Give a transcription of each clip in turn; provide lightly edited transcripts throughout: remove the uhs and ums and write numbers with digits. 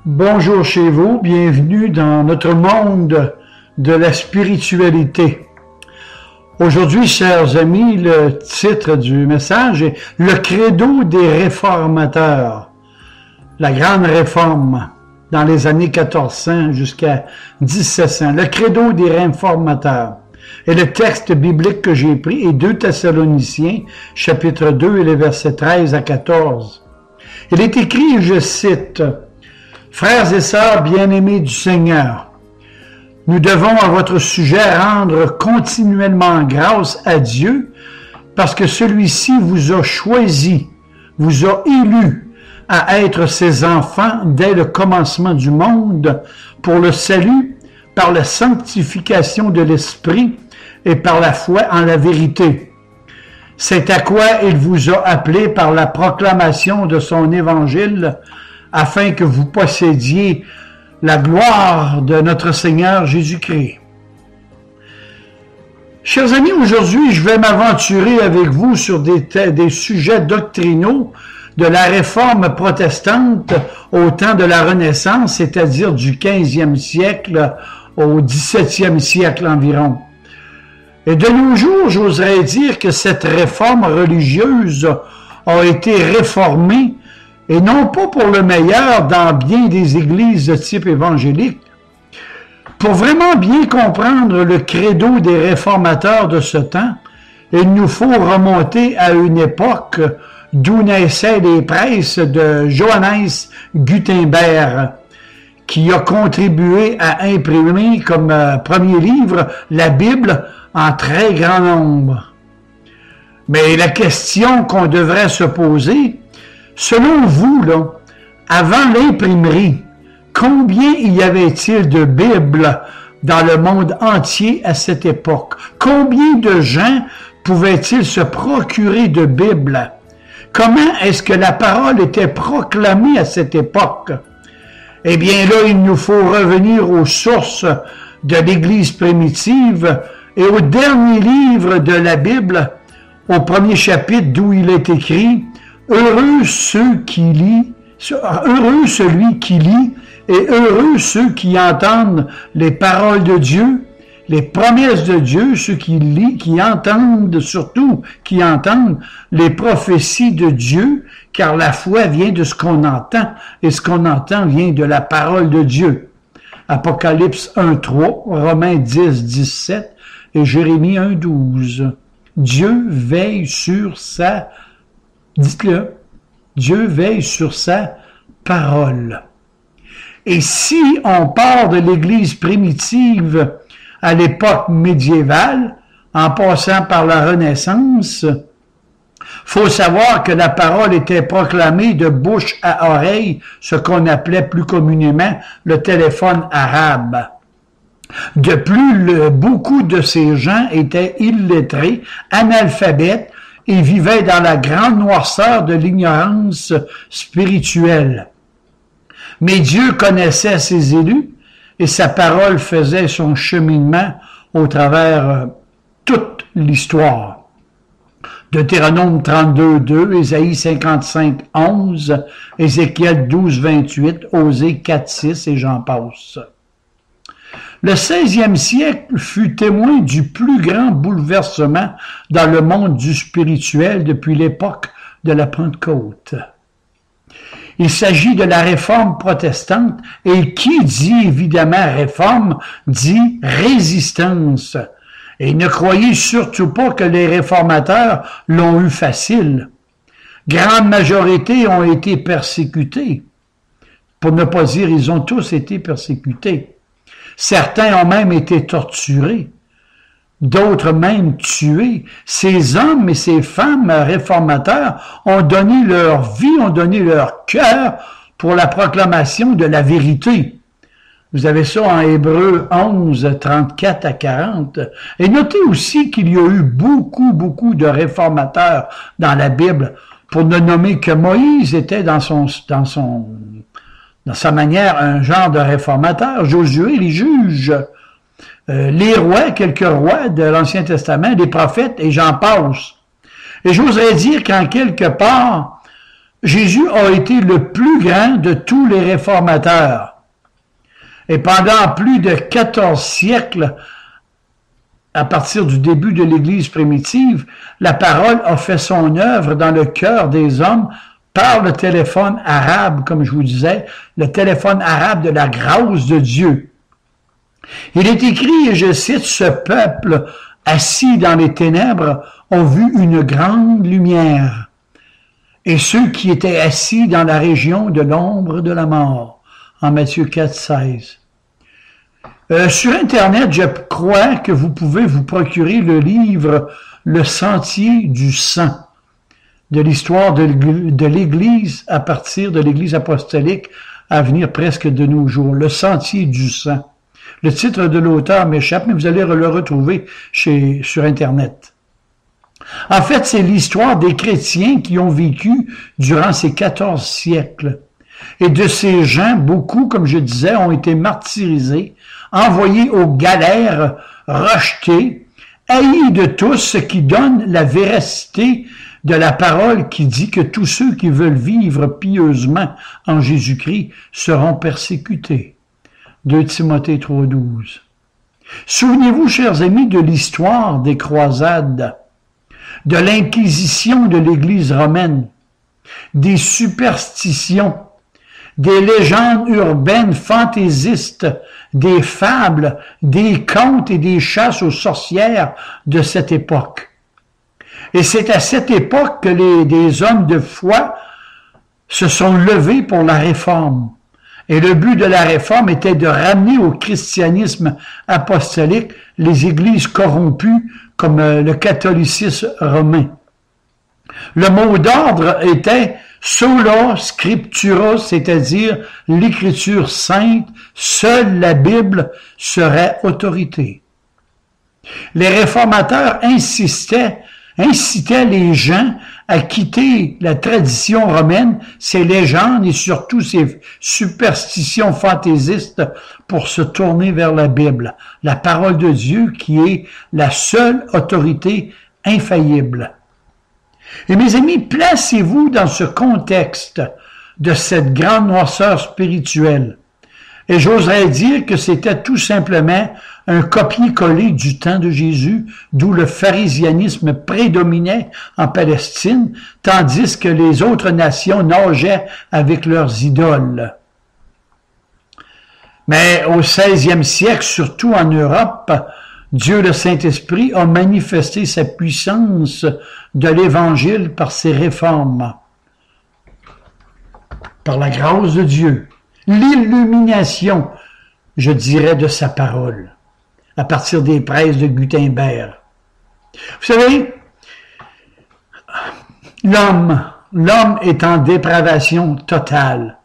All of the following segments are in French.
Bonjour chez vous, bienvenue dans notre monde de la spiritualité. Aujourd'hui, chers amis, le titre du message est « Le credo des réformateurs ». La grande réforme dans les années 1400 jusqu'à 1700. Le credo des réformateurs. Et le texte biblique que j'ai pris est 2 Thessaloniciens, chapitre 2, et les versets 13 à 14. Il est écrit, je cite, « Frères et sœurs bien-aimés du Seigneur, nous devons à votre sujet rendre continuellement grâce à Dieu parce que celui-ci vous a choisi, vous a élus à être ses enfants dès le commencement du monde pour le salut par la sanctification de l'Esprit et par la foi en la vérité. C'est à quoi il vous a appelé par la proclamation de son évangile afin que vous possédiez la gloire de notre Seigneur Jésus-Christ. » Chers amis, aujourd'hui, je vais m'aventurer avec vous sur des sujets doctrinaux de la réforme protestante au temps de la Renaissance, c'est-à-dire du 15e siècle au 17e siècle environ. Et de nos jours, j'oserais dire que cette réforme religieuse a été réformée, et non pas pour le meilleur dans bien des églises de type évangélique. Pour vraiment bien comprendre le credo des réformateurs de ce temps, il nous faut remonter à une époque d'où naissaient les presses de Johannes Gutenberg, qui a contribué à imprimer comme premier livre la Bible en très grand nombre. Mais la question qu'on devrait se poser, selon vous, là, avant l'imprimerie, combien y avait-il de Bibles dans le monde entier à cette époque? Combien de gens pouvaient-ils se procurer de Bibles? Comment est-ce que la parole était proclamée à cette époque? Eh bien là, il nous faut revenir aux sources de l'Église primitive et au dernier livre de la Bible, au premier chapitre d'où il est écrit « Heureux celui qui lit et heureux ceux qui entendent les paroles de Dieu, les promesses de Dieu, ceux qui lisent, qui entendent les prophéties de Dieu, car la foi vient de ce qu'on entend, et ce qu'on entend vient de la parole de Dieu. » Apocalypse 1.3, Romains 10.17 et Jérémie 1.12. Dieu veille sur sa, dites-le, Dieu veille sur sa parole. Et si on part de l'Église primitive à l'époque médiévale, en passant par la Renaissance, faut savoir que la parole était proclamée de bouche à oreille, ce qu'on appelait plus communément le téléphone arabe. De plus, beaucoup de ces gens étaient illettrés, analphabètes, et vivaient dans la grande noirceur de l'ignorance spirituelle. Mais Dieu connaissait ses élus, et sa parole faisait son cheminement au travers toute l'histoire. Deutéronome 32.2, Ésaïe 55.11, Ézéchiel 12.28, Osée 4.6 et j'en passe. Le 16e siècle fut témoin du plus grand bouleversement dans le monde du spirituel depuis l'époque de la Pentecôte. Il s'agit de la réforme protestante, et qui dit évidemment réforme, dit résistance. Et ne croyez surtout pas que les réformateurs l'ont eu facile. Grande majorité ont été persécutés. Pour ne pas dire, ils ont tous été persécutés. Certains ont même été torturés. D'autres même tués. Ces hommes et ces femmes réformateurs ont donné leur vie, ont donné leur cœur pour la proclamation de la vérité. Vous avez ça en Hébreux 11, 34 à 40. Et notez aussi qu'il y a eu beaucoup de réformateurs dans la Bible, pour ne nommer que Moïse était dans sa manière un genre de réformateur, Josué, les juges, les rois, quelques rois de l'Ancien Testament, les prophètes, et j'en passe. Et j'oserais dire qu'en quelque part, Jésus a été le plus grand de tous les réformateurs. Et pendant plus de 14 siècles, à partir du début de l'Église primitive, la parole a fait son œuvre dans le cœur des hommes par le téléphone arabe, comme je vous disais, le téléphone arabe de la grâce de Dieu. Il est écrit, et je cite, « Ce peuple assis dans les ténèbres ont vu une grande lumière. Et ceux qui étaient assis dans la région de l'ombre de la mort. » En Matthieu 4, 16. Sur Internet, je crois que vous pouvez vous procurer le livre « Le sentier du sang » de l'histoire de l'Église à partir de l'Église apostolique à venir presque de nos jours. « Le sentier du sang ». Le titre de l'auteur m'échappe, mais vous allez le retrouver sur Internet. En fait, c'est l'histoire des chrétiens qui ont vécu durant ces 14 siècles. Et de ces gens, beaucoup, comme je disais, ont été martyrisés, envoyés aux galères, rejetés, haïs de tous, ce qui donne la véracité de la parole qui dit que tous ceux qui veulent vivre pieusement en Jésus-Christ seront persécutés. 2 Timothée 3,12. Souvenez-vous, chers amis, de l'histoire des croisades, de l'inquisition de l'Église romaine, des superstitions, des légendes urbaines fantaisistes, des fables, des contes et des chasses aux sorcières de cette époque. Et c'est à cette époque que des hommes de foi se sont levés pour la réforme. Et le but de la réforme était de ramener au christianisme apostolique les églises corrompues comme le catholicisme romain. Le mot d'ordre était sola scriptura, c'est-à-dire l'écriture sainte, seule la Bible serait autorité. Les réformateurs incitaient les gens à quitter la tradition romaine, ses légendes et surtout ses superstitions fantaisistes pour se tourner vers la Bible, la parole de Dieu qui est la seule autorité infaillible. Et mes amis, placez-vous dans ce contexte de cette grande noirceur spirituelle. Et j'oserais dire que c'était tout simplement un copier-coller du temps de Jésus, d'où le pharisianisme prédominait en Palestine, tandis que les autres nations nageaient avec leurs idoles. Mais au 16e siècle, surtout en Europe, Dieu le Saint-Esprit a manifesté sa puissance de l'Évangile par ses réformes, par la grâce de Dieu, l'illumination, je dirais, de sa parole, à partir des presses de Gutenberg. Vous savez, l'homme est en dépravation totale,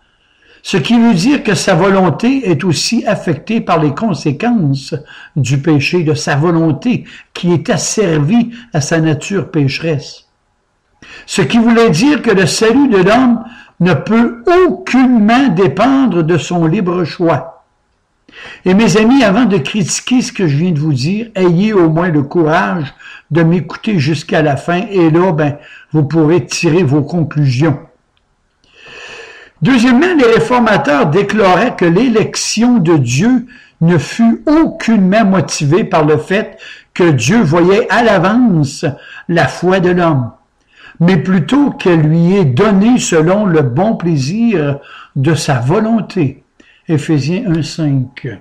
ce qui veut dire que sa volonté est aussi affectée par les conséquences du péché, de sa volonté qui est asservie à sa nature pécheresse. Ce qui voulait dire que le salut de l'homme ne peut aucunement dépendre de son libre choix. Et mes amis, avant de critiquer ce que je viens de vous dire, ayez au moins le courage de m'écouter jusqu'à la fin et là, vous pourrez tirer vos conclusions. Deuxièmement, les réformateurs déclaraient que l'élection de Dieu ne fut aucunement motivée par le fait que Dieu voyait à l'avance la foi de l'homme, mais plutôt qu'elle lui est donnée selon le bon plaisir de sa volonté. Éphésiens 1,5.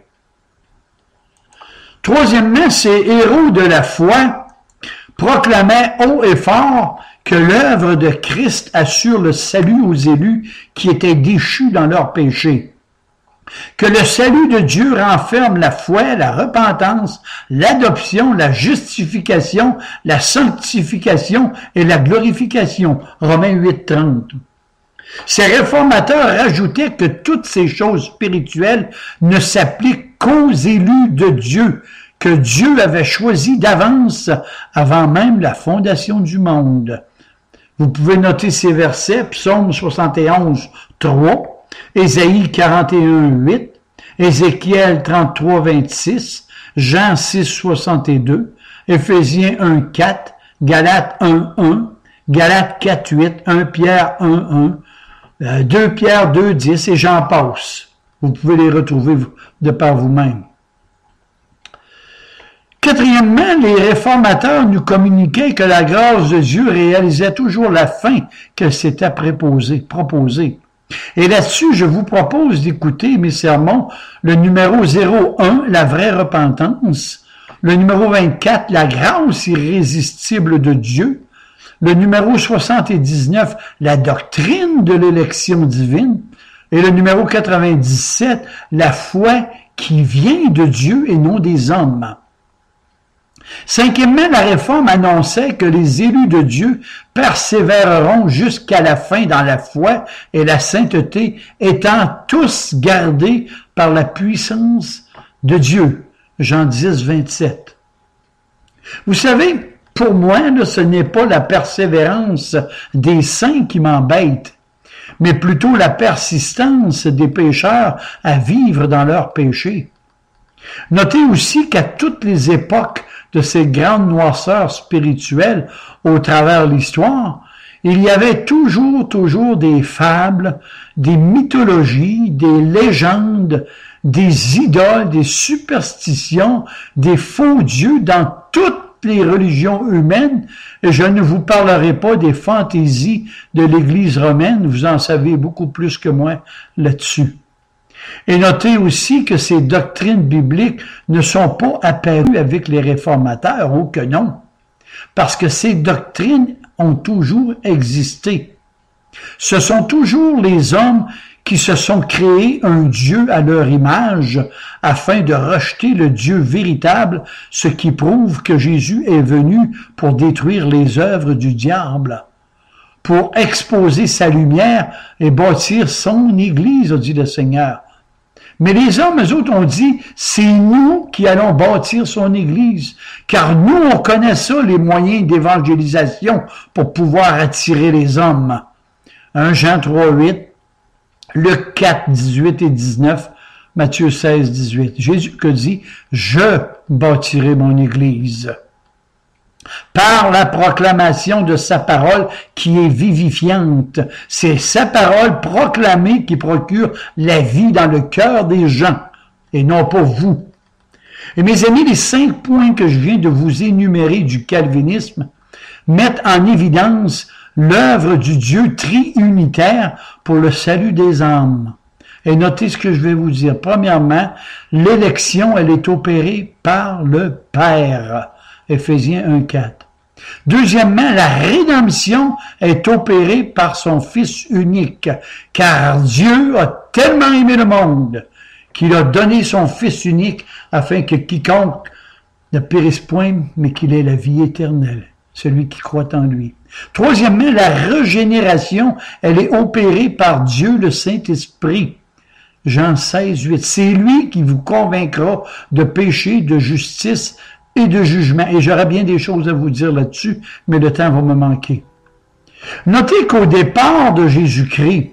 Troisièmement, ces héros de la foi proclamaient haut et fort que l'œuvre de Christ assure le salut aux élus qui étaient déchus dans leur péché, que le salut de Dieu renferme la foi, la repentance, l'adoption, la justification, la sanctification et la glorification. Romains 8,30. Ces réformateurs rajoutaient que toutes ces choses spirituelles ne s'appliquent qu'aux élus de Dieu, que Dieu avait choisi d'avance avant même la fondation du monde. Vous pouvez noter ces versets, Psaume 71, 3, Ésaïe 41, 8, Ézéchiel 33, 26, Jean 6, 62, Éphésiens 1, 4, Galates 1, 1, Galates 4, 8, 1 Pierre 1, 1, 2 Pierre 2, 10 et j'en passe. Vous pouvez les retrouver de par vous-même. Quatrièmement, les réformateurs nous communiquaient que la grâce de Dieu réalisait toujours la fin qu'elle s'était proposée. Et là-dessus, je vous propose d'écouter mes sermons, le numéro 01, la vraie repentance, le numéro 24, la grâce irrésistible de Dieu, le numéro 79, la doctrine de l'élection divine, et le numéro 97, la foi qui vient de Dieu et non des hommes. Cinquièmement, la réforme annonçait que les élus de Dieu persévéreront jusqu'à la fin dans la foi et la sainteté, étant tous gardés par la puissance de Dieu. Jean 10, 27. Vous savez, pour moi, ce n'est pas la persévérance des saints qui m'embête, mais plutôt la persistance des pécheurs à vivre dans leurs péchés. Notez aussi qu'à toutes les époques de ces grandes noirceurs spirituelles au travers l'histoire, il y avait toujours des fables, des mythologies, des légendes, des idoles, des superstitions, des faux dieux dans toutes les religions humaines, et je ne vous parlerai pas des fantaisies de l'Église romaine, vous en savez beaucoup plus que moi là-dessus. Et notez aussi que ces doctrines bibliques ne sont pas apparues avec les réformateurs, oh que non, parce que ces doctrines ont toujours existé. Ce sont toujours les hommes qui se sont créés un Dieu à leur image afin de rejeter le Dieu véritable, ce qui prouve que Jésus est venu pour détruire les œuvres du diable, pour exposer sa lumière et bâtir son Église, a dit le Seigneur. Mais les hommes, eux autres, ont dit, c'est nous qui allons bâtir son Église, car nous, on connaît ça, les moyens d'évangélisation pour pouvoir attirer les hommes. 1 Jean 3, 8, Luc 4, 18 et 19, Matthieu 16, 18. Jésus que dit, je bâtirai mon Église. Par la proclamation de sa parole qui est vivifiante. C'est sa parole proclamée qui procure la vie dans le cœur des gens, et non pas vous. Et mes amis, les 5 points que je viens de vous énumérer du calvinisme mettent en évidence l'œuvre du Dieu triunitaire pour le salut des âmes. Et notez ce que je vais vous dire. Premièrement, l'élection, elle est opérée par le Père. Éphésiens 1,4. Deuxièmement, la rédemption est opérée par son Fils unique, car Dieu a tellement aimé le monde qu'il a donné son Fils unique afin que quiconque ne périsse point, mais qu'il ait la vie éternelle, celui qui croit en lui. Troisièmement, la régénération, elle est opérée par Dieu le Saint-Esprit. Jean 16, 8. C'est lui qui vous convaincra de péché, de justice et de jugement. Et j'aurais bien des choses à vous dire là-dessus, mais le temps va me manquer. Notez qu'au départ de Jésus-Christ,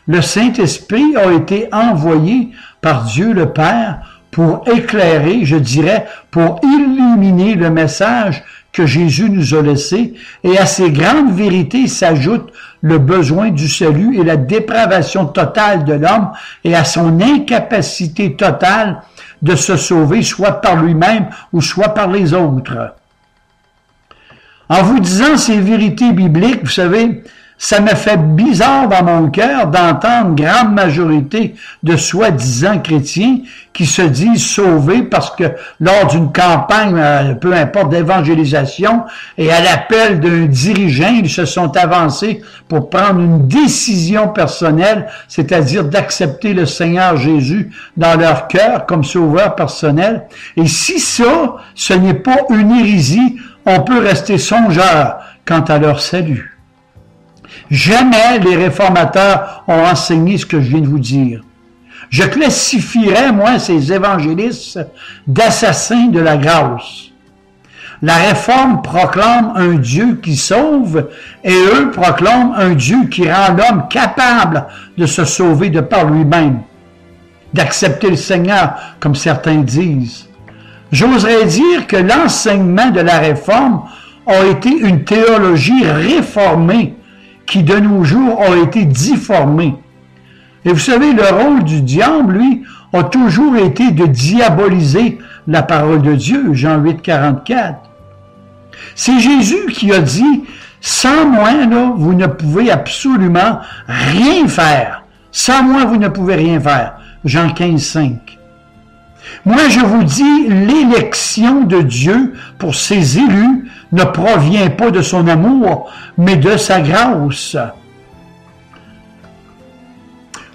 le Saint-Esprit a été envoyé par Dieu le Père pour éclairer, je dirais, pour illuminer le message que Jésus nous a laissé, et à ces grandes vérités s'ajoute le besoin du salut et la dépravation totale de l'homme et à son incapacité totale de se sauver, soit par lui-même ou soit par les autres. En vous disant ces vérités bibliques, vous savez, ça me fait bizarre dans mon cœur d'entendre grande majorité de soi-disant chrétiens qui se disent sauvés parce que lors d'une campagne, peu importe, d'évangélisation, et à l'appel d'un dirigeant, ils se sont avancés pour prendre une décision personnelle, c'est-à-dire d'accepter le Seigneur Jésus dans leur cœur comme sauveur personnel. Et si ça, ce n'est pas une hérésie, on peut rester songeur quant à leur salut. Jamais les réformateurs ont enseigné ce que je viens de vous dire. Je classifierais, moi, ces évangélistes d'assassins de la grâce. La réforme proclame un Dieu qui sauve et eux proclament un Dieu qui rend l'homme capable de se sauver de par lui-même, d'accepter le Seigneur, comme certains disent. J'oserais dire que l'enseignement de la réforme a été une théologie réformée qui de nos jours a été difformé. Et vous savez, le rôle du diable, lui, a toujours été de diaboliser la parole de Dieu, Jean 8, 44. C'est Jésus qui a dit, sans moi, là, vous ne pouvez absolument rien faire. Sans moi, vous ne pouvez rien faire. Jean 15, 5. Moi, je vous dis, l'élection de Dieu pour ses élus ne provient pas de son amour, mais de sa grâce.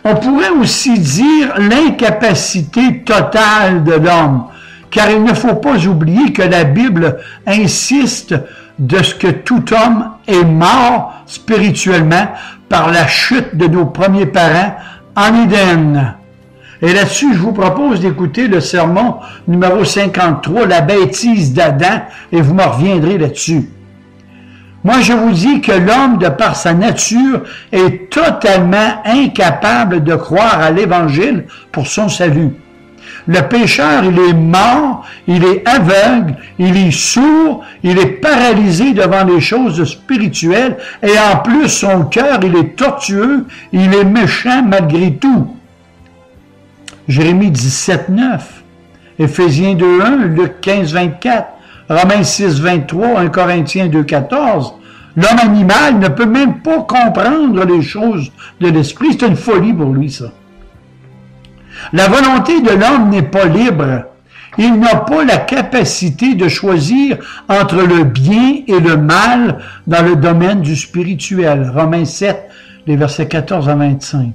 On pourrait aussi dire l'incapacité totale de l'homme, car il ne faut pas oublier que la Bible insiste de ce que tout homme est mort spirituellement par la chute de nos premiers parents en Éden. Et là-dessus, je vous propose d'écouter le sermon numéro 53, la bêtise d'Adam, et vous me reviendrez là-dessus. Moi, je vous dis que l'homme, de par sa nature, est totalement incapable de croire à l'Évangile pour son salut. Le pécheur, il est mort, il est aveugle, il est sourd, il est paralysé devant les choses spirituelles, et en plus, son cœur, il est tortueux, il est méchant malgré tout. Jérémie 17, 9, Éphésiens 2, 1, Luc 15, 24, Romains 6, 23, 1 Corinthiens 2, 14. L'homme animal ne peut même pas comprendre les choses de l'esprit. C'est une folie pour lui, ça. La volonté de l'homme n'est pas libre. Il n'a pas la capacité de choisir entre le bien et le mal dans le domaine du spirituel. Romains 7, les versets 14 à 25.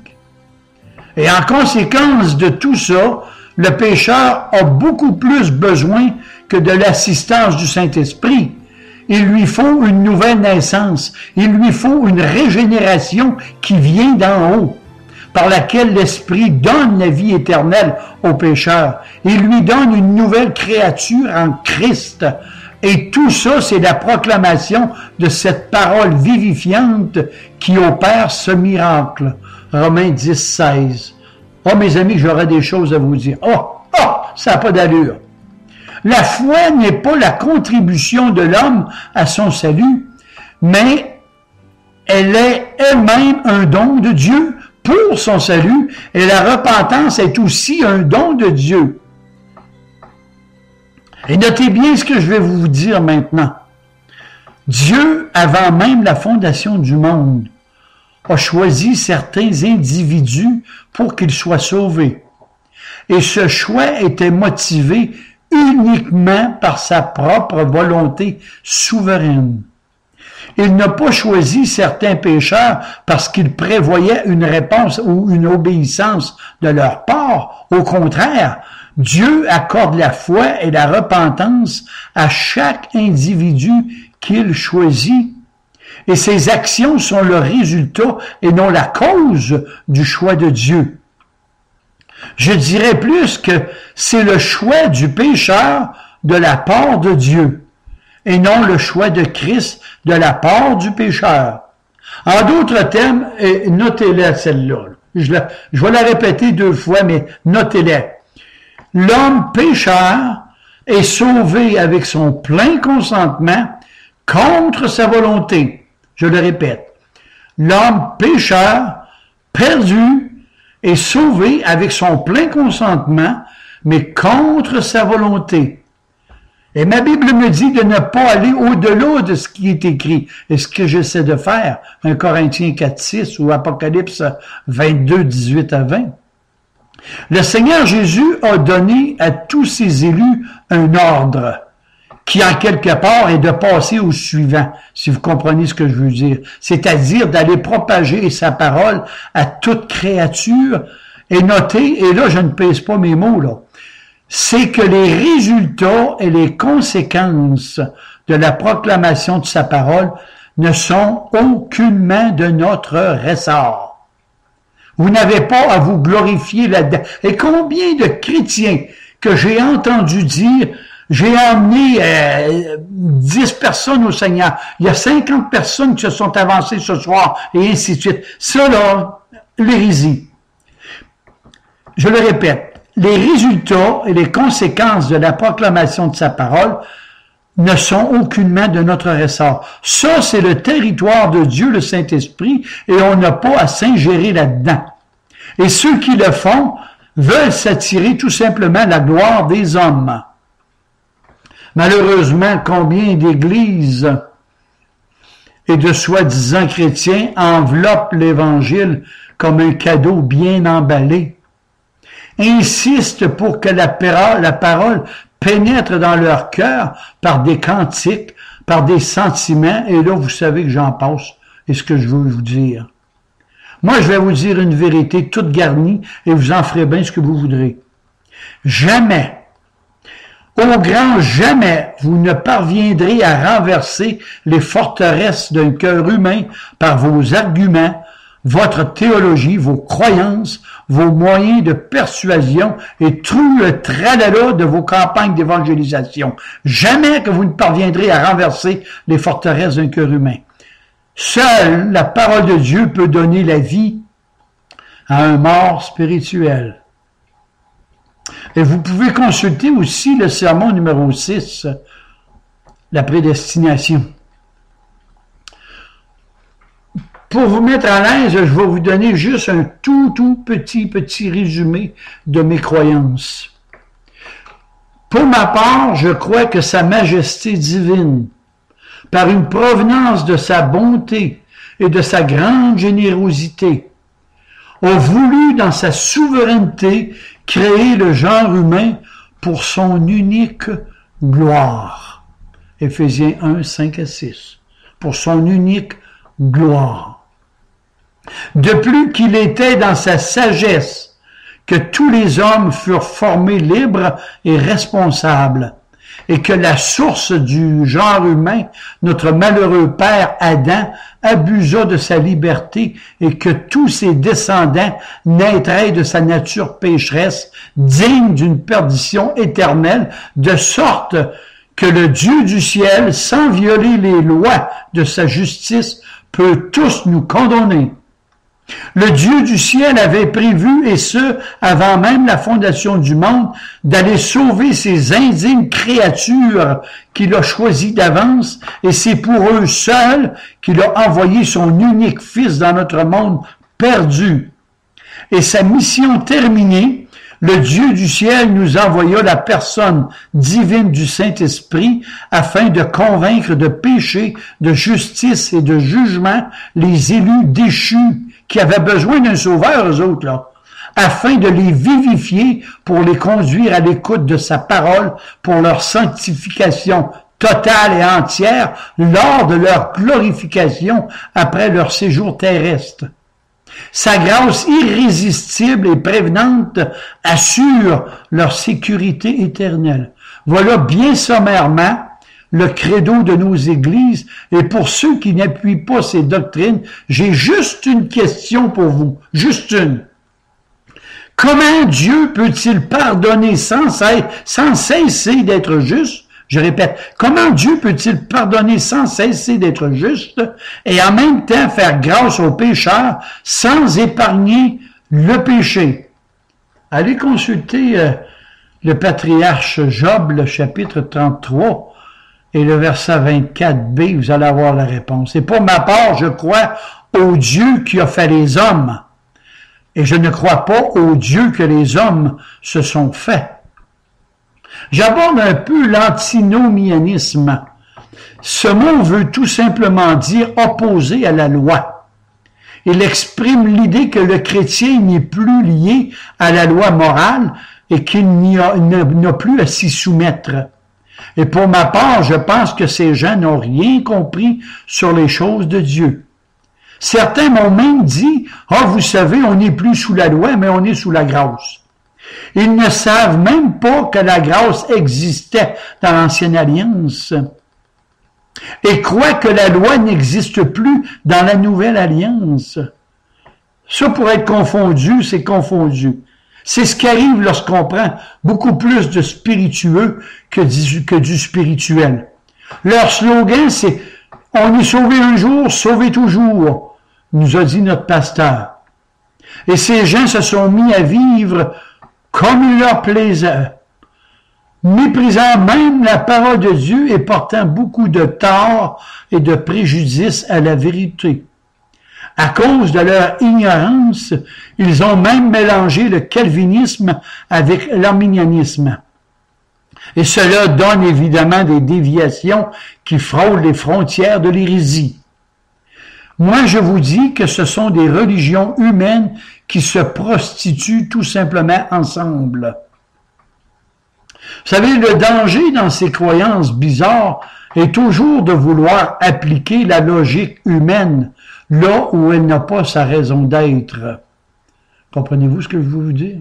Et en conséquence de tout ça, le pécheur a beaucoup plus besoin que de l'assistance du Saint-Esprit. Il lui faut une nouvelle naissance. Il lui faut une régénération qui vient d'en haut, par laquelle l'Esprit donne la vie éternelle au pécheur. Il lui donne une nouvelle créature en Christ. Et tout ça, c'est la proclamation de cette parole vivifiante qui opère ce miracle. Romains 10, 16. Oh, mes amis, j'aurais des choses à vous dire. Ça n'a pas d'allure. La foi n'est pas la contribution de l'homme à son salut, mais elle est elle-même un don de Dieu pour son salut, et la repentance est aussi un don de Dieu. Et notez bien ce que je vais vous dire maintenant. Dieu, avant même la fondation du monde, a choisi certains individus pour qu'ils soient sauvés. Et ce choix était motivé uniquement par sa propre volonté souveraine. Il n'a pas choisi certains pécheurs parce qu'il prévoyait une réponse ou une obéissance de leur part. Au contraire, Dieu accorde la foi et la repentance à chaque individu qu'il choisit. Et ces actions sont le résultat et non la cause du choix de Dieu. Je dirais plus que c'est le choix du pécheur de la part de Dieu, et non le choix de Christ de la part du pécheur. En d'autres termes, notez-la celle-là. Je vais la répéter 2 fois, mais notez-la. L'homme pécheur est sauvé avec son plein consentement contre sa volonté. Je le répète. L'homme pécheur, perdu, est sauvé avec son plein consentement, mais contre sa volonté. Et ma Bible me dit de ne pas aller au-delà de ce qui est écrit. Et ce que j'essaie de faire, 1 Corinthiens 4, 6 ou Apocalypse 22, 18 à 20. Le Seigneur Jésus a donné à tous ses élus un ordre qui, en quelque part, est de passer au suivant, si vous comprenez ce que je veux dire. C'est-à-dire d'aller propager sa parole à toute créature. Et notez, et là, je ne pèse pas mes mots, là, c'est que les résultats et les conséquences de la proclamation de sa parole ne sont aucunement de notre ressort. Vous n'avez pas à vous glorifier là-dedans. Et combien de chrétiens que j'ai entendu dire « J'ai emmené 10 personnes au Seigneur. Il y a 50 personnes qui se sont avancées ce soir, et ainsi de suite. » Ça, là, l'hérésie. Je le répète, les résultats et les conséquences de la proclamation de sa parole ne sont aucunement de notre ressort. Ça, c'est le territoire de Dieu, le Saint-Esprit, et on n'a pas à s'ingérer là-dedans. Et ceux qui le font veulent s'attirer tout simplement la gloire des hommes. Malheureusement, combien d'églises et de soi-disant chrétiens enveloppent l'Évangile comme un cadeau bien emballé, insistent pour que la parole pénètre dans leur cœur par des cantiques, par des sentiments, et là, vous savez que j'en passe, et ce que je veux vous dire. Moi, je vais vous dire une vérité toute garnie, et vous en ferez bien ce que vous voudrez. Jamais, au grand jamais, vous ne parviendrez à renverser les forteresses d'un cœur humain par vos arguments, votre théologie, vos croyances, vos moyens de persuasion et tout le tralala de vos campagnes d'évangélisation. Jamais que vous ne parviendrez à renverser les forteresses d'un cœur humain. Seule la parole de Dieu peut donner la vie à un mort spirituel. Et vous pouvez consulter aussi le sermon numéro 6, la prédestination. Pour vous mettre à l'aise, je vais vous donner juste un tout petit résumé de mes croyances. Pour ma part, je crois que Sa Majesté divine, par une provenance de sa bonté et de sa grande générosité, a voulu dans sa souveraineté créer le genre humain pour son unique gloire. Éphésiens 1, 5 à 6. Pour son unique gloire. De plus qu'il était dans sa sagesse que tous les hommes furent formés libres et responsables, et que la source du genre humain, notre malheureux père Adam, abusa de sa liberté et que tous ses descendants naîtraient de sa nature pécheresse, digne d'une perdition éternelle, de sorte que le Dieu du ciel, sans violer les lois de sa justice, peut tous nous condamner. Le Dieu du ciel avait prévu, et ce, avant même la fondation du monde, d'aller sauver ces indignes créatures qu'il a choisies d'avance, et c'est pour eux seuls qu'il a envoyé son unique Fils dans notre monde perdu. Et sa mission terminée, le Dieu du ciel nous envoya la personne divine du Saint-Esprit afin de convaincre de péché, de justice et de jugement les élus déchus qui avaient besoin d'un sauveur, eux autres, là, afin de les vivifier pour les conduire à l'écoute de sa parole pour leur sanctification totale et entière lors de leur glorification après leur séjour terrestre. Sa grâce irrésistible et prévenante assure leur sécurité éternelle. Voilà bien sommairement le credo de nos églises, et pour ceux qui n'appuient pas ces doctrines, j'ai juste une question pour vous, juste une. Comment Dieu peut-il pardonner sans cesser d'être juste? Je répète, comment Dieu peut-il pardonner sans cesser d'être juste et en même temps faire grâce aux pécheurs sans épargner le péché? Allez consulter le patriarche Job, le chapitre 33 et le verset 24b, vous allez avoir la réponse. Et pour ma part, je crois au Dieu qui a fait les hommes et je ne crois pas au Dieu que les hommes se sont faits. J'aborde un peu l'antinomianisme. Ce mot veut tout simplement dire opposé à la loi. Il exprime l'idée que le chrétien n'est plus lié à la loi morale et qu'il n'a plus à s'y soumettre. Et pour ma part, je pense que ces gens n'ont rien compris sur les choses de Dieu. Certains m'ont même dit, « Ah, vous savez, on n'est plus sous la loi, mais on est sous la grâce. » Ils ne savent même pas que la grâce existait dans l'Ancienne Alliance et croient que la loi n'existe plus dans la Nouvelle Alliance. Ça, pour être confondu, c'est confondu. C'est ce qui arrive lorsqu'on prend beaucoup plus de spiritueux que du spirituel. Leur slogan, c'est « On est sauvé un jour, sauvé toujours », nous a dit notre pasteur. Et ces gens se sont mis à vivre comme il leur plaisait. méprisant même la parole de Dieu et portant beaucoup de tort et de préjudice à la vérité. À cause de leur ignorance, ils ont même mélangé le calvinisme avec l'arminianisme. Et cela donne évidemment des déviations qui frôlent les frontières de l'hérésie. Moi, je vous dis que ce sont des religions humaines qui se prostituent tout simplement ensemble. Vous savez, le danger dans ces croyances bizarres est toujours de vouloir appliquer la logique humaine là où elle n'a pas sa raison d'être. Comprenez-vous ce que je veux vous dire?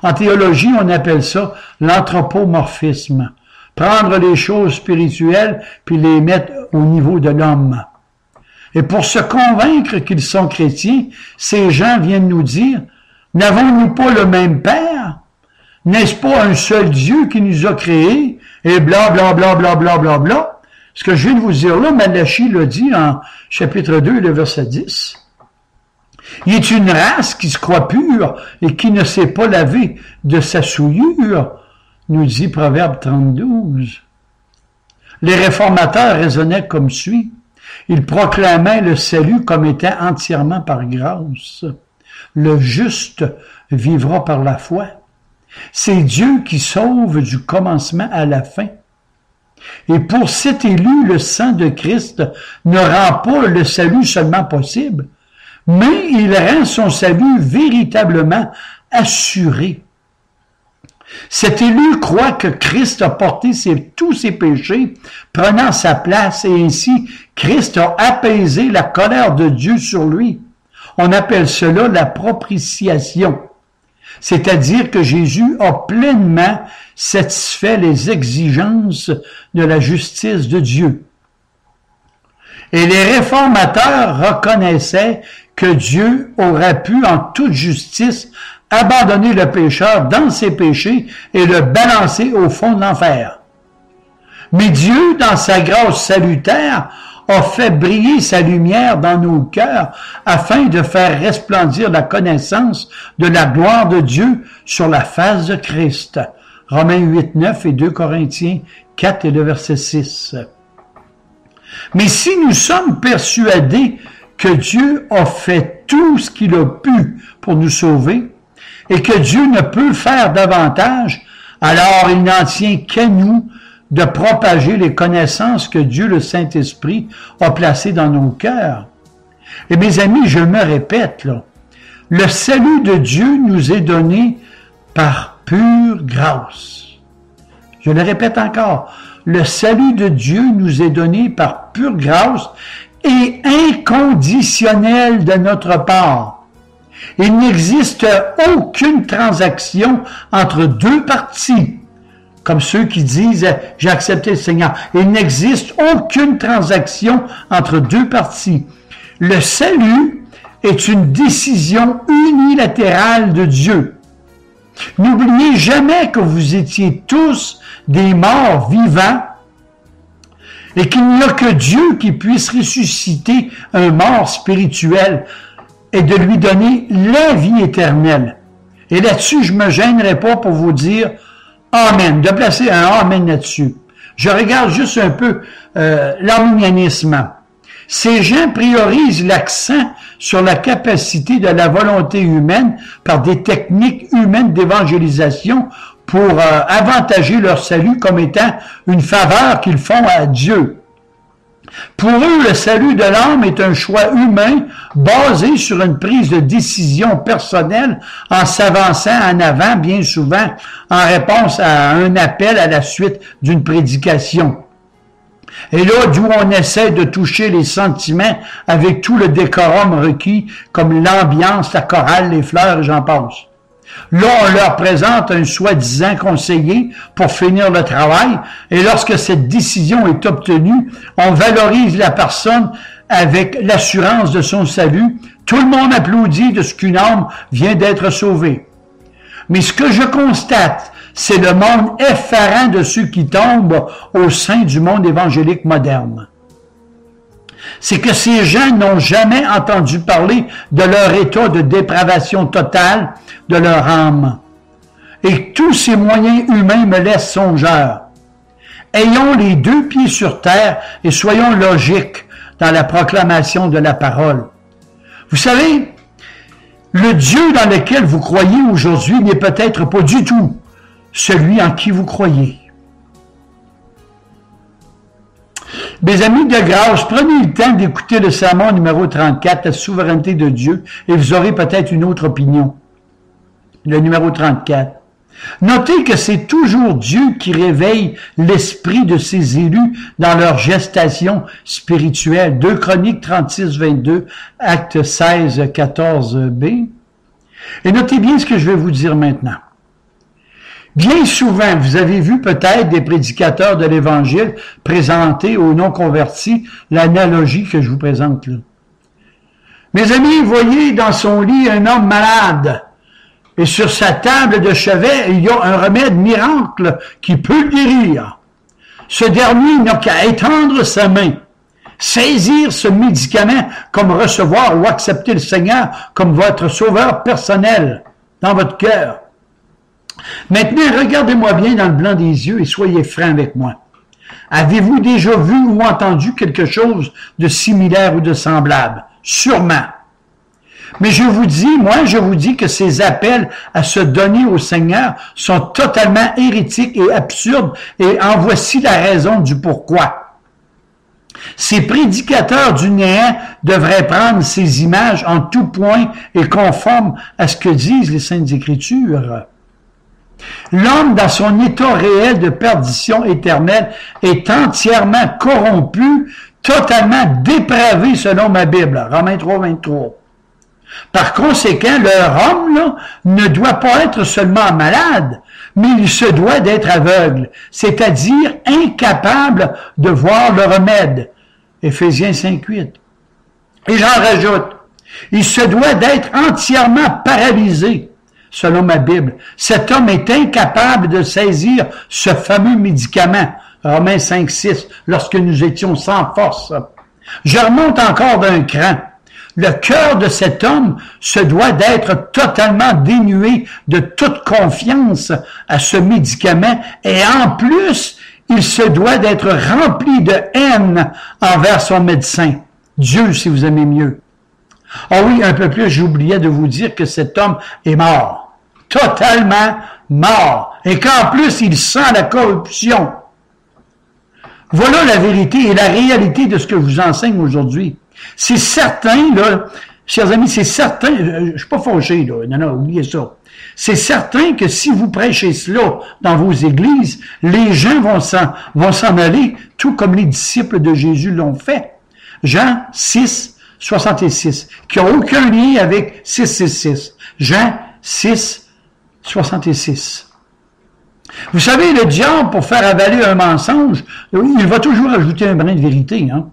En théologie, on appelle ça l'anthropomorphisme. Prendre les choses spirituelles puis les mettre au niveau de l'homme. Et pour se convaincre qu'ils sont chrétiens, ces gens viennent nous dire, n'avons-nous pas le même Père? N'est-ce pas un seul Dieu qui nous a créés? Et bla, bla, bla, bla, bla, bla, bla. Ce que je viens de vous dire là, Malachie l'a dit en chapitre 2, le verset 10. Il est une race qui se croit pure et qui ne s'est pas lavé de sa souillure, nous dit Proverbe 32. Les réformateurs raisonnaient comme suit. Ils proclamaient le salut comme étant entièrement par grâce. Le juste vivra par la foi. C'est Dieu qui sauve du commencement à la fin. Et pour cet élu, le sang de Christ ne rend pas le salut seulement possible, mais il rend son salut véritablement assuré. Cet élu croit que Christ a porté tous ses péchés, prenant sa place, et ainsi Christ a apaisé la colère de Dieu sur lui. On appelle cela la propitiation. C'est-à-dire que Jésus a pleinement satisfait les exigences de la justice de Dieu. Et les réformateurs reconnaissaient que Dieu aurait pu, en toute justice, abandonner le pécheur dans ses péchés et le balancer au fond de l'enfer. Mais Dieu, dans sa grâce salutaire, a fait briller sa lumière dans nos cœurs afin de faire resplendir la connaissance de la gloire de Dieu sur la face de Christ. Romains 8, 9 et 2 Corinthiens 4 et le verset 6. Mais si nous sommes persuadés que Dieu a fait tout ce qu'il a pu pour nous sauver et que Dieu ne peut faire davantage, alors il n'en tient qu'à nous de propager les connaissances que Dieu, le Saint-Esprit, a placées dans nos cœurs. Et mes amis, je me répète, là, le salut de Dieu nous est donné par pure grâce. Je le répète encore, le salut de Dieu nous est donné par pure grâce et inconditionnel de notre part. Il n'existe aucune transaction entre deux parties. Comme ceux qui disent « j'ai accepté le Seigneur ». Il n'existe aucune transaction entre deux parties. Le salut est une décision unilatérale de Dieu. N'oubliez jamais que vous étiez tous des morts vivants et qu'il n'y a que Dieu qui puisse ressusciter un mort spirituel et de lui donner la vie éternelle. Et là-dessus, je ne me gênerai pas pour vous dire Amen, de placer un Amen là-dessus. Je regarde juste un peu l'arminianisme. Ces gens priorisent l'accent sur la capacité de la volonté humaine par des techniques humaines d'évangélisation pour avantager leur salut comme étant une faveur qu'ils font à Dieu. Pour eux, le salut de l'âme est un choix humain basé sur une prise de décision personnelle en s'avançant en avant, bien souvent, en réponse à un appel à la suite d'une prédication. Et là, d'où on essaie de toucher les sentiments avec tout le décorum requis, comme l'ambiance, la chorale, les fleurs, et j'en passe. Là, on leur présente un soi-disant conseiller pour finir le travail, et lorsque cette décision est obtenue, on valorise la personne avec l'assurance de son salut. Tout le monde applaudit de ce qu'une âme vient d'être sauvée. Mais ce que je constate, c'est le monde effarant de ceux qui tombent au sein du monde évangélique moderne. C'est que ces gens n'ont jamais entendu parler de leur état de dépravation totale de leur âme. et tous ces moyens humains me laissent songeur. Ayons les deux pieds sur terre et soyons logiques dans la proclamation de la parole. Vous savez, le Dieu dans lequel vous croyez aujourd'hui n'est peut-être pas du tout celui en qui vous croyez. Mes amis de grâce, prenez le temps d'écouter le sermon numéro 34, la souveraineté de Dieu, et vous aurez peut-être une autre opinion. Le numéro 34. Notez que c'est toujours Dieu qui réveille l'esprit de ses élus dans leur gestation spirituelle. 2 Chroniques 36, 22, Acte 16, 14b. Et notez bien ce que je vais vous dire maintenant. Bien souvent, vous avez vu peut-être des prédicateurs de l'Évangile présenter aux non-convertis l'analogie que je vous présente là. Mes amis, voyez dans son lit un homme malade. Et sur sa table de chevet, il y a un remède miracle qui peut le guérir. Ce dernier n'a qu'à étendre sa main, saisir ce médicament comme recevoir ou accepter le Seigneur comme votre sauveur personnel dans votre cœur. Maintenant, regardez-moi bien dans le blanc des yeux et soyez francs avec moi. Avez-vous déjà vu ou entendu quelque chose de similaire ou de semblable? Sûrement. Mais je vous dis que ces appels à se donner au Seigneur sont totalement hérétiques et absurdes, et en voici la raison du pourquoi. Ces prédicateurs du néant devraient prendre ces images en tout point et conformes à ce que disent les Saintes Écritures. L'homme, dans son état réel de perdition éternelle, est entièrement corrompu, totalement dépravé selon ma Bible, Romains 3, 23. Par conséquent, leur homme là, ne doit pas être seulement malade, mais il se doit d'être aveugle, c'est-à-dire incapable de voir le remède. Éphésiens 5, 8. Et j'en rajoute, il se doit d'être entièrement paralysé, selon ma Bible. Cet homme est incapable de saisir ce fameux médicament, Romains 5, 6, lorsque nous étions sans force. Je remonte encore d'un cran. Le cœur de cet homme se doit d'être totalement dénué de toute confiance à ce médicament et en plus, il se doit d'être rempli de haine envers son médecin. Dieu, si vous aimez mieux. Ah oui, un peu plus, j'oubliais de vous dire que cet homme est mort. Totalement mort. Et qu'en plus, il sent la corruption. Voilà la vérité et la réalité de ce que je vous enseigne aujourd'hui. C'est certain, là, chers amis, c'est certain, je suis pas fâché, là, non, oubliez ça. C'est certain que si vous prêchez cela dans vos églises, les gens vont s'en aller, tout comme les disciples de Jésus l'ont fait. Jean 6, 66, qui n'a aucun lien avec 666. Jean 6, 66. Vous savez, le diable, pour faire avaler un mensonge, il va toujours ajouter un brin de vérité, hein.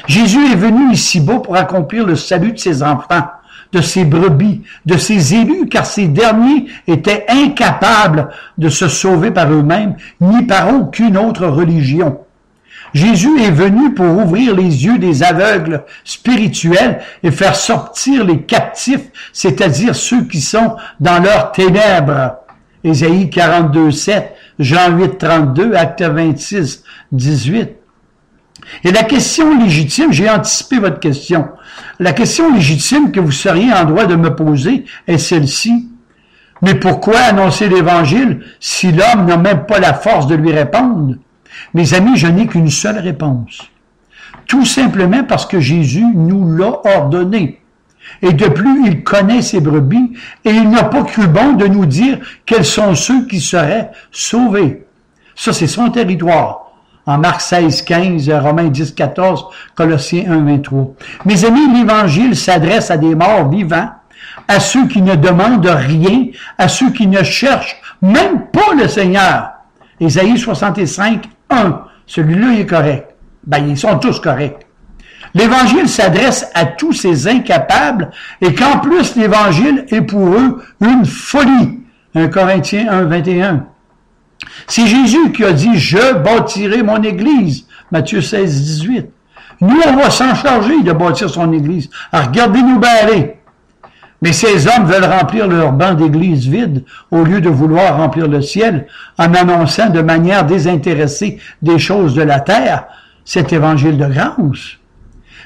Jésus est venu ici-bas pour accomplir le salut de ses enfants, de ses brebis, de ses élus, car ces derniers étaient incapables de se sauver par eux-mêmes, ni par aucune autre religion. Jésus est venu pour ouvrir les yeux des aveugles spirituels et faire sortir les captifs, c'est-à-dire ceux qui sont dans leurs ténèbres. Ésaïe 42, 7, Jean 8, 32, Acte 26, 18. Et la question légitime, j'ai anticipé votre question, la question légitime que vous seriez en droit de me poser est celle-ci. Mais pourquoi annoncer l'Évangile si l'homme n'a même pas la force de lui répondre? Mes amis, je n'ai qu'une seule réponse. Tout simplement parce que Jésus nous l'a ordonné. Et de plus, il connaît ses brebis et il n'a pas cru bon de nous dire quels sont ceux qui seraient sauvés. Ça, c'est son territoire. En Marc 16, 15, Romains 10, 14, Colossiens 1, 23. Mes amis, l'Évangile s'adresse à des morts vivants, à ceux qui ne demandent rien, à ceux qui ne cherchent même pas le Seigneur. Ésaïe 65, 1. Celui-là, il est correct. Ben, ils sont tous corrects. L'Évangile s'adresse à tous ces incapables et qu'en plus, l'Évangile est pour eux une folie. 1 Corinthiens 1, 21. C'est Jésus qui a dit « Je bâtirai mon Église ». Matthieu 16, 18. Nous, on va s'en charger de bâtir son Église. Alors, regardez-nous bien aller. Mais ces hommes veulent remplir leur banc d'église vide au lieu de vouloir remplir le ciel en annonçant de manière désintéressée des choses de la terre cet évangile de grâce.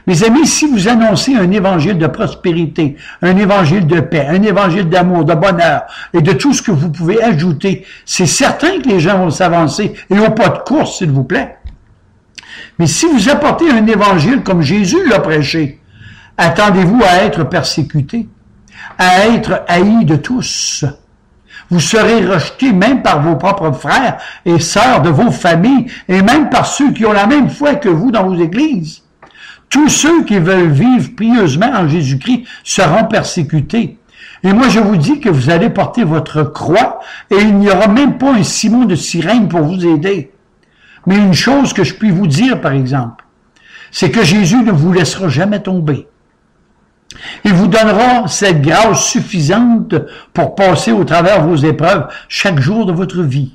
Mes amis, si vous annoncez un évangile de prospérité, un évangile de paix, un évangile d'amour, de bonheur et de tout ce que vous pouvez ajouter, c'est certain que les gens vont s'avancer et n'ont pas de course, s'il vous plaît. Mais si vous apportez un évangile comme Jésus l'a prêché, attendez-vous à être persécuté, à être haï de tous. Vous serez rejeté même par vos propres frères et sœurs de vos familles et même par ceux qui ont la même foi que vous dans vos églises. Tous ceux qui veulent vivre pieusement en Jésus-Christ seront persécutés. Et moi, je vous dis que vous allez porter votre croix et il n'y aura même pas un Simon de Cyrène pour vous aider. Mais une chose que je puis vous dire, par exemple, c'est que Jésus ne vous laissera jamais tomber. Il vous donnera cette grâce suffisante pour passer au travers vos épreuves chaque jour de votre vie.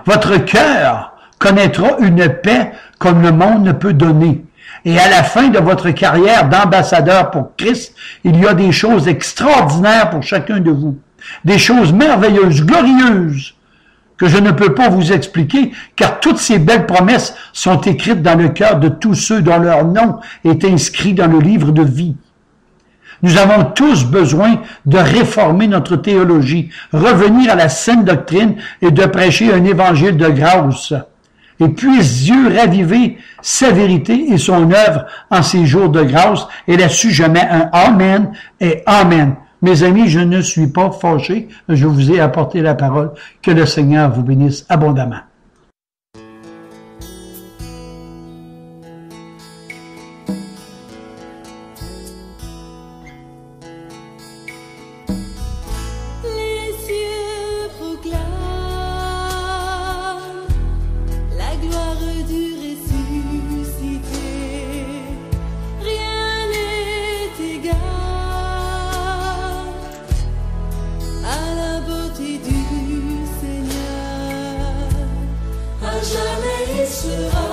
Votre cœur connaîtra une paix comme le monde ne peut donner. Et à la fin de votre carrière d'ambassadeur pour Christ, il y a des choses extraordinaires pour chacun de vous. Des choses merveilleuses, glorieuses, que je ne peux pas vous expliquer, car toutes ces belles promesses sont écrites dans le cœur de tous ceux dont leur nom est inscrit dans le livre de vie. Nous avons tous besoin de réformer notre théologie, revenir à la saine doctrine et de prêcher un évangile de grâce. Et puisse Dieu raviver sa vérité et son œuvre en ces jours de grâce. Et là-dessus, je mets un Amen et Amen. Mes amis, je ne suis pas fâché. Je vous ai apporté la parole. Que le Seigneur vous bénisse abondamment. Jamais il sera